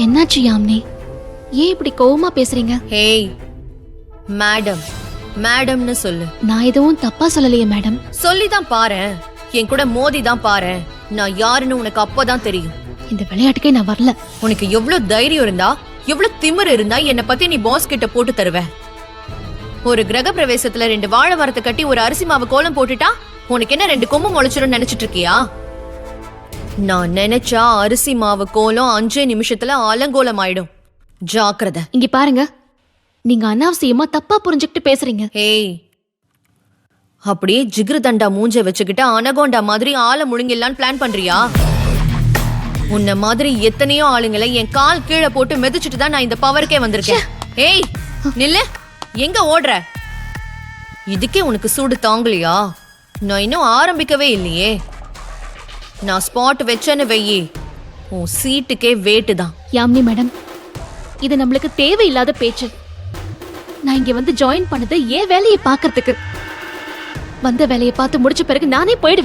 என்னாச்சு யாமினி? ஏன் இப்படி கோவமா பேசுறீங்க? ஹேய் மேடம், மேடம்னு சொல்லு. நான் எதுவும் தப்பா சொல்லலையே மேடம். சொல்லிதான் பாரேன், என் கூட மோதி தான் பாரேன். நான் யாருன்னு உனக்கு அப்பதான் தெரியும். இந்த விளையாட்டுக்கே நான் வரல. உனக்கு எவ்வளவு தைரியம் இருந்தா, எவ்வளவு திமிரு இருந்தா என்ன பத்தி நீ பாஸ் கிட்ட போட்டு தருவ? ஒரு கிரக பிரவேசத்துல 2 வாழை மரத்தை கட்டி ஒரு அரிசி மாவு கோலம் போட்டுட்டா உனக்கு என்ன 2 கொம்பு முளைச்சிடும் நினைச்சிட்டு இருக்கியா? நான் நினைச்சா அரிசி மாவு கோலம் 5 நிமிஷத்துல அலங்கோலம் ஆயிடும். ஜாக்கிரதை. இங்க பாருங்க, நீங்க அனாவசியமா தப்பா புரிஞ்சுக்கிட்டு பேசுறீங்க. ஏய், அப்படியே ஜிகிரு தண்டா மூஞ்ச வச்சுக்கிட்டு அனகோண்டா மாதிரி ஆளை முழுங்கிடலான்னு பிளான் பண்றியா? உன்ன மாதிரி எத்தனையோ ஆளுங்களை என் கால் கீழே போட்டு மிதிச்சிட்டு தான் நான் இந்த பவருக்கே வந்திருக்கேன். ஏய் நில்லு, எங்க ஓடுற? இதுக்கே உனக்கு சூடு தாங்கலையா? நான் இன்னும் ஆரம்பிக்கவே இல்லையே. நான் ஸ்பாட் வச்சேன்னு வெயி, உன் சீட்டுக்கே வேட்டு தான். யாமினி மேடம், இது நம்மளுக்கு தேவையில்லாத பேச்சு. நான் இங்க வந்து ஜாயின் பண்ணது ஏன் வேலையை பாக்குறதுக்கு. வந்த வேலையை பார்த்து முடிச்ச பிறகு நானே போயிடுவேன்.